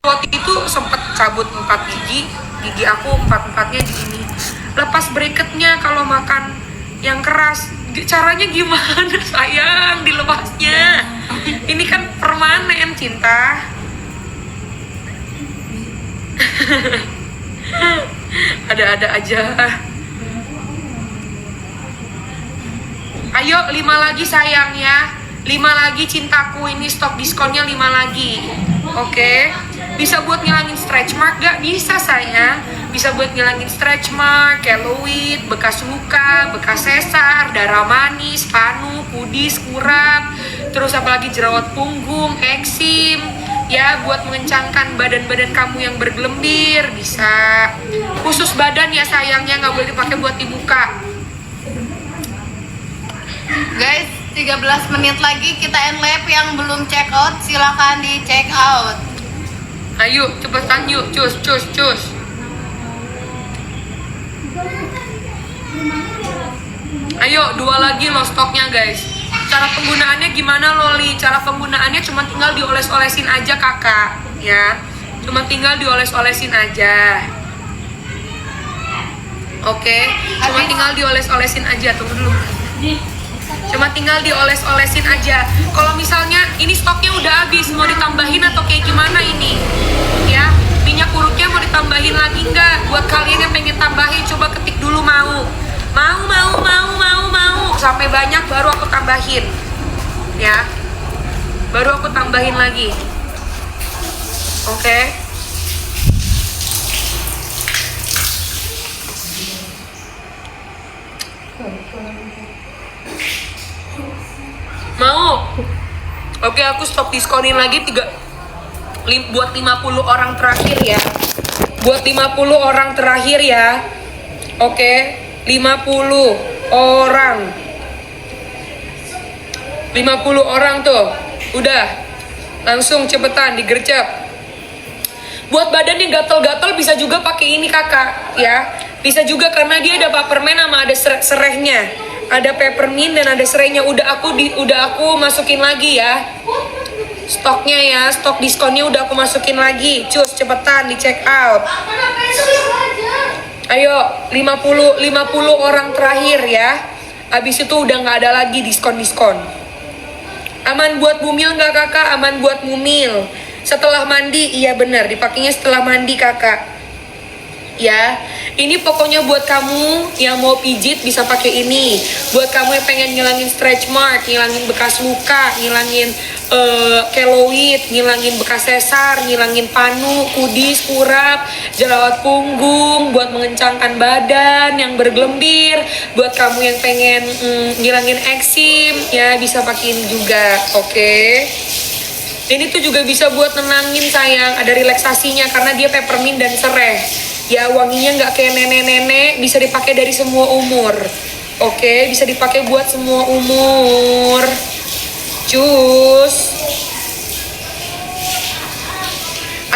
Waktu itu sempet cabut 4 gigi aku 4-4-nya di ini. Lepas bracketnya kalau makan yang keras, caranya gimana sayang dilepasnya? Ini kan permanen cinta. Ada-ada aja. Ayo 5 lagi sayang ya. 5 lagi cintaku, ini stok diskonnya 5 lagi. Oke. Bisa buat ngilangin stretch mark gak? Bisa sayang. Bisa buat ngilangin stretch mark, keloid, bekas luka, bekas sesar, darah manis, panu, kudis, kurap, terus apalagi jerawat punggung, eksim. Ya, buat mengencangkan badan-badan kamu yang bergelembir, bisa. Khusus badan ya sayangnya, nggak boleh dipakai buat di muka. Guys, 13 menit lagi kita end lab. Yang belum check out silakan di check out. Ayo, cepetan yuk, cus. Ayo, 2 lagi loh stoknya guys. Cara penggunaannya gimana Loli? Cara penggunaannya cuma tinggal dioles-olesin aja kakak, ya. Cuma tinggal dioles-olesin aja. Oke, cuma tinggal dioles-olesin aja. Tunggu dulu. Cuma tinggal dioles-olesin aja. Kalau misalnya ini stoknya udah habis, mau ditambahin atau kayak gimana ini? Ya, minyak urutnya mau ditambahin lagi nggak? Buat kalian yang pengen tambahin, coba ketik dulu mau. Sampai banyak baru aku tambahin. Ya. Baru aku tambahin lagi. Oke. Mau? Oke, aku stop diskonin lagi buat 50 orang terakhir ya. Buat 50 orang terakhir ya. Oke, 50 orang. 50 orang tuh. Udah. Langsung cepetan digercep. Buat badan yang gatel-gatel bisa juga pakai ini kakak ya. Bisa juga karena dia ada peppermint sama ada serehnya. Ada peppermint dan ada serainya. Udah aku masukin lagi ya. Stoknya ya, stok diskonnya udah aku masukin lagi. Cus, cepetan di check out. Ayo, 50 orang terakhir ya. Habis itu udah nggak ada lagi diskon. Aman buat bumil nggak kakak? Aman buat mumil. Setelah mandi, iya bener, dipakainya setelah mandi kakak. Ya, ini pokoknya buat kamu yang mau pijit bisa pakai ini. Buat kamu yang pengen ngilangin stretch mark, ngilangin bekas luka, ngilangin keloid, ngilangin bekas sesar, ngilangin panu, kudis, kurap, jerawat punggung, buat mengencangkan badan yang bergelembir. Buat kamu yang pengen ngilangin eksim, ya bisa pakai ini juga, oke? Ini tuh juga bisa buat nenangin sayang, ada relaksasinya karena dia peppermint dan sereh. Ya wanginya nggak kayak nenek-nenek, bisa dipakai dari semua umur. Oke, bisa dipakai buat semua umur. Cus.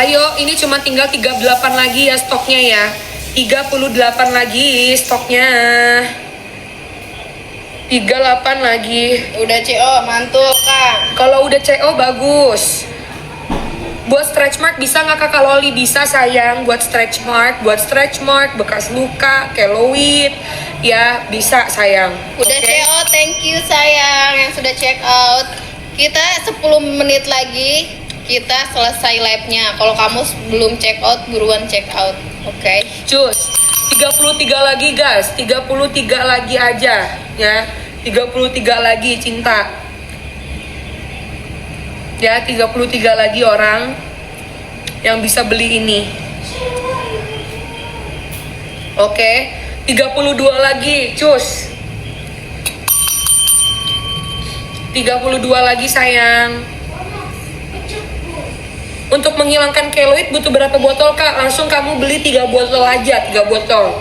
Ayo, ini cuma tinggal 38 lagi ya stoknya ya. 38 lagi stoknya. 38 lagi. Udah CO, mantul Kak. Kalau udah CO bagus. Buat stretch mark bisa nggak kakak Loli? Bisa sayang, buat stretch mark, bekas luka, keloid, ya bisa sayang. Udah Okay? CO, thank you sayang yang sudah check out. Kita 10 menit lagi kita selesai live-nya. Kalau kamu belum check out, buruan check out. Oke. Cus, 33 lagi guys, 33 lagi aja ya. 33 lagi cinta. Ya, 33 lagi orang yang bisa beli ini. Oke, 32 lagi, cus. 32 lagi sayang. Untuk menghilangkan keloid butuh berapa botol kak? Langsung kamu beli 3 botol aja, 3 botol.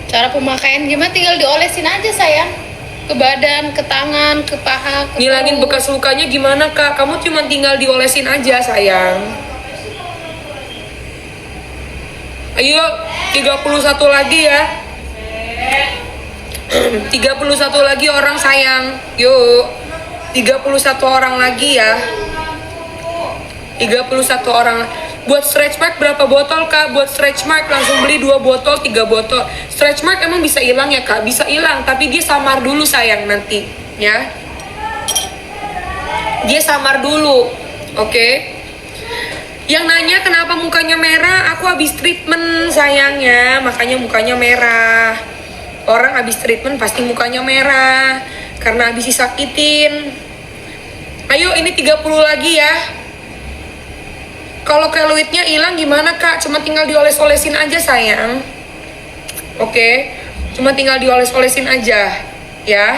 Cara pemakaian gimana? Tinggal diolesin aja sayang. Ke badan, ke tangan, ke paha, ke Ngilangin perut. bekas lukanya gimana kak? Kamu cuma tinggal diolesin aja sayang. Ayo, 31 lagi ya. 31 lagi orang sayang. Yuk, 31 orang lagi ya. 31 orang. Buat stretch mark berapa botol kak? Buat stretch mark langsung beli 2 botol, 3 botol. Stretch mark emang bisa hilang ya kak? Bisa hilang, tapi dia samar dulu sayang nanti, ya. Dia samar dulu, oke? Yang nanya kenapa mukanya merah? Aku habis treatment sayangnya, makanya mukanya merah. Orang habis treatment pasti mukanya merah karena habis disakitin. Ayo ini 30 lagi ya. Kalau keloidnya hilang gimana kak? Cuma tinggal dioles-olesin aja sayang. Oke, cuma tinggal dioles-olesin aja ya.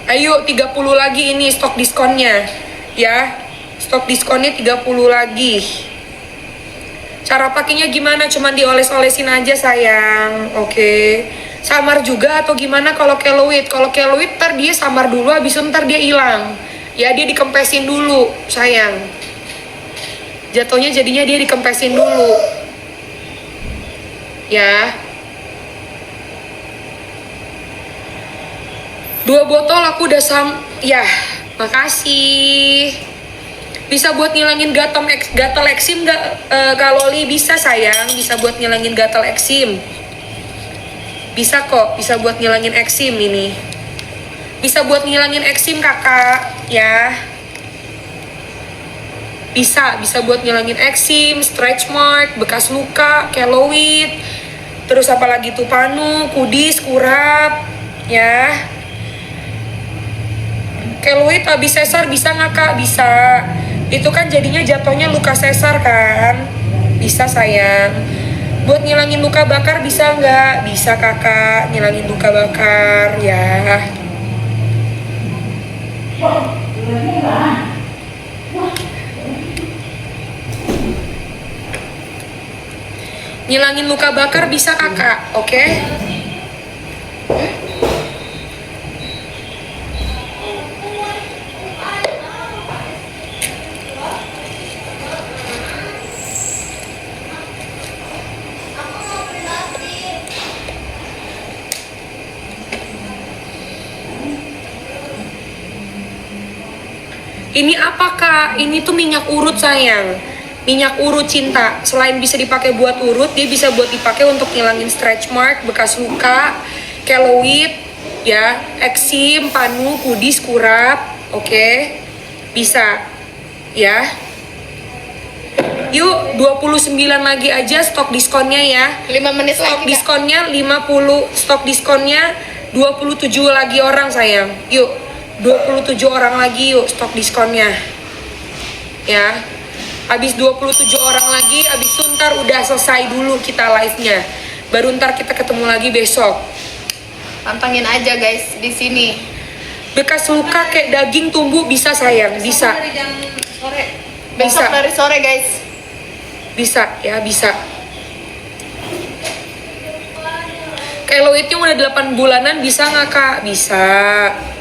Ayo 30 lagi ini stok diskonnya ya. Stok diskonnya 30 lagi. Cara pakainya gimana? Cuma dioles-olesin aja sayang. Oke. Samar juga atau gimana kalau keloid? Kalau keloid ntar dia samar dulu, habis itu ntar dia hilang. Ya dia dikempesin dulu sayang. Jatuhnya jadinya dia dikempesin dulu. Ya. 2 botol aku udah ya, makasih. Bisa buat ngilangin gatal eksim nggak? Kalau Li bisa sayang, bisa buat ngilangin gatal eksim. Bisa kok, bisa buat ngilangin eksim ini. Bisa buat ngilangin eksim kakak, ya. Bisa buat ngilangin eksim, stretch mark, bekas luka, keloid, terus apalagi tuh panu, kudis, kurap, ya. Keloid habis sesar bisa nggak kak? Bisa. Itu kan jadinya jatuhnya luka sesar kan? Bisa sayang. Buat ngilangin luka bakar bisa nggak? Bisa kakak, ngilangin luka bakar, ya. Ngilangin luka bakar bisa kakak, oke? Ini apa kak? Ini tuh minyak urut sayang. Minyak urut cinta. Selain bisa dipakai buat urut, dia bisa buat dipakai untuk ngilangin stretch mark, bekas luka, keloid, ya, eksim, panu, kudis, kurap, oke? Bisa, ya. Yuk, 29 lagi aja stok diskonnya ya. 5 menit Stok lagi. diskonnya 50, stok diskonnya 27 lagi orang sayang. Yuk, 27 orang lagi yuk stok diskonnya. Ya. Habis 27 orang lagi, habis itu ntar udah selesai dulu kita live-nya. Baru ntar kita ketemu lagi besok. Pantangin aja guys di sini. Bekas luka kayak daging tumbuh bisa sayang, bisa. Dari jam sore. Besok Bisa. dari sore guys. Bisa ya, bisa. Keloidnya udah 8 bulanan bisa nggak kak? Bisa.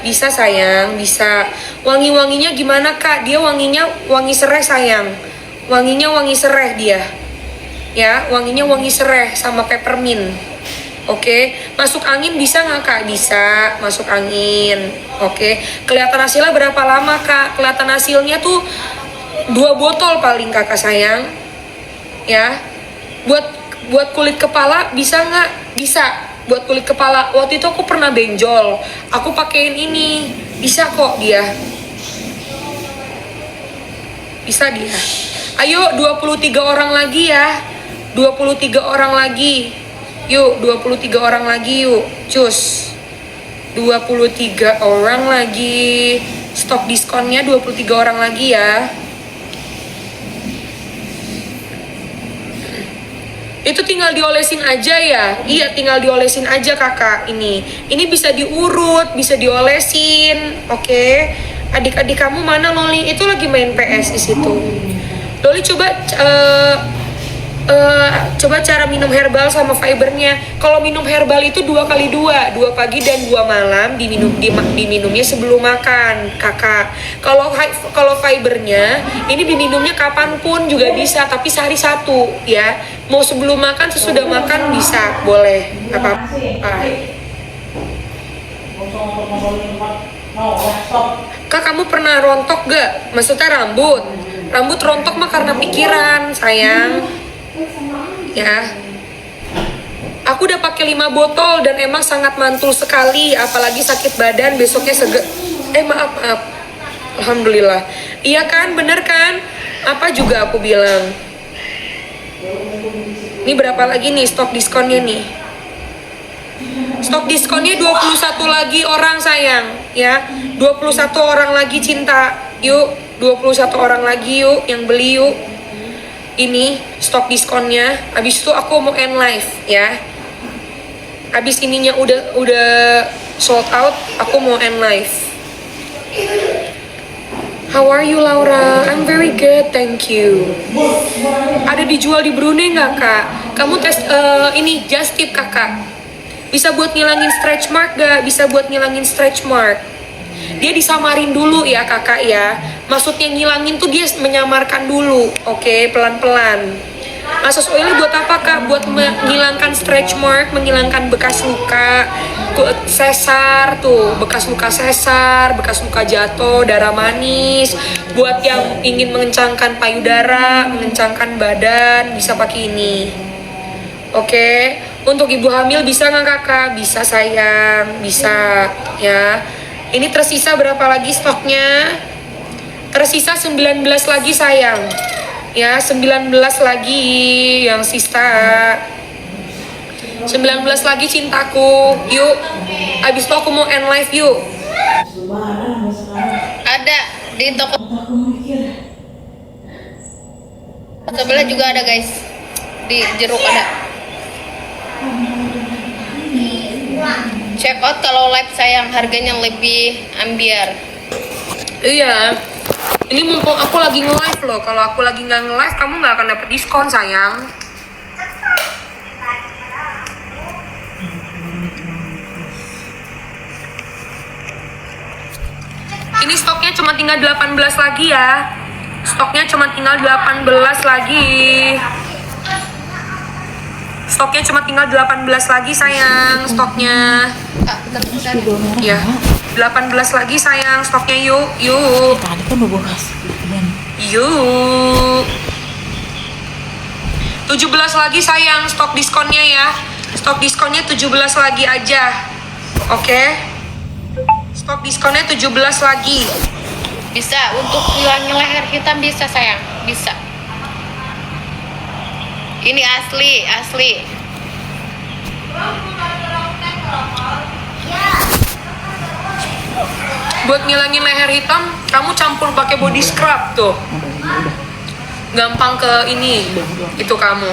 Bisa sayang, bisa. Wangi-wanginya gimana kak? Dia wanginya wangi sereh sayang. Wanginya wangi sereh dia. Ya, wanginya wangi sereh sama peppermint. Oke, masuk angin bisa nggak kak? Bisa, masuk angin. Oke, kelihatan hasilnya berapa lama kak? Kelihatan hasilnya tuh 2 botol paling kakak sayang. Ya, buat kulit kepala bisa nggak? Bisa, buat kulit kepala. Waktu itu aku pernah benjol, aku pakein ini, bisa kok dia. Bisa dia. Ayo 23 orang lagi ya. 23 orang lagi. Yuk 23 orang lagi yuk. Cus. 23 orang lagi. Stok diskonnya 23 orang lagi ya. Itu tinggal diolesin aja ya. Iya, tinggal diolesin aja kakak ini. Ini bisa diurut, bisa diolesin. Oke. Adik-adik kamu mana Loli? Itu lagi main PS di situ. Loli coba cara minum herbal sama fibernya. Kalau minum herbal itu 2 kali 2 pagi dan 2 malam diminumnya sebelum makan, kakak. Kalau fibernya ini diminumnya kapanpun juga bisa, tapi sehari 1 ya. Mau sebelum makan, sesudah makan bisa, boleh, apa-apa. Kak, kamu pernah rontok gak? Maksudnya rambut? Rambut rontok mah karena pikiran, sayang. Ya. Aku udah pakai 5 botol dan emang sangat mantul sekali, apalagi sakit badan besoknya maaf. Alhamdulillah. Iya kan, bener kan? Apa juga aku bilang. Ini berapa lagi nih stok diskonnya nih? Stok diskonnya 21 lagi orang, sayang, ya. 21 orang lagi, Cinta. Yuk, 21 orang lagi yuk yang beli yuk. Ini stok diskonnya. Habis itu aku mau end live, ya. Habis ininya udah sold out, aku mau end live. How are you, Laura? I'm very good, thank you. Ada dijual di Brunei nggak, Kak? Kamu tes ini just tip, Kakak. Bisa buat ngilangin stretch mark gak? Bisa buat ngilangin stretch mark. Dia disamarin dulu ya, Kakak ya. Maksudnya ngilangin tuh dia menyamarkan dulu. Oke, pelan-pelan. Massage oil buat apa, Kak? Buat menghilangkan stretch mark, menghilangkan bekas luka, sesar tuh, bekas luka sesar, bekas luka jatuh, darah manis. Buat yang ingin mengencangkan payudara, mengencangkan badan, bisa pakai ini. Oke, untuk ibu hamil bisa nggak, Kakak? Bisa, sayang, bisa ya. Ini tersisa berapa lagi stoknya? Tersisa 19 lagi, sayang. Ya, 19 lagi yang sisa. 19 lagi, cintaku. Yuk, abis itu aku mau end live yuk. Ada di toko sebelah juga ada, guys. Di jeruk ada. Check out kalau live, sayang, harganya lebih ambiar. Iya. Ini mumpung aku lagi nge-live loh. Kalau aku lagi nggak nge-live, kamu nggak akan dapet diskon, sayang. Ini stoknya cuma tinggal 18 lagi ya. Stoknya cuma tinggal 18 lagi. Stoknya cuma tinggal 18 lagi, sayang. Stoknya. Bentar. Ya. 18 lagi, sayang. Stoknya yuk. Tadi kan udah bahas. Yuk. 17 lagi, sayang, stok diskonnya ya. Stok diskonnya 17 lagi aja. Oke. Stok diskonnya 17 lagi. Bisa untuk hilangin leher hitam, bisa, sayang, bisa. Ini asli. Buat ngilangin leher hitam, kamu campur pakai body scrub tuh. Gampang ke ini. Itu kamu.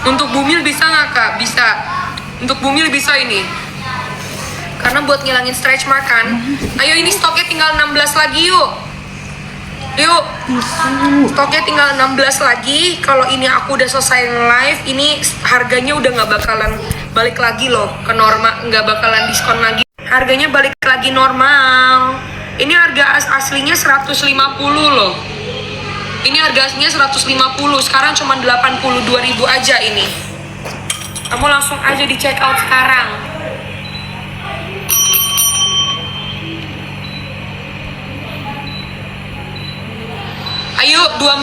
Untuk bumil bisa nggak, Kak? Bisa. Untuk bumil bisa ini. Karena buat ngilangin stretch mark kan. Ayo, ini stoknya tinggal 16 lagi yuk. Yuk. Stoknya tinggal 16 lagi. Kalau ini aku udah selesai live, ini harganya udah nggak bakalan balik lagi loh ke normal, nggak bakalan diskon lagi. Harganya balik lagi normal. Ini harga aslinya 150 loh. Ini harga aslinya 150. Sekarang cuma 82.000 aja ini. Kamu langsung aja di check out sekarang. Ayo, 2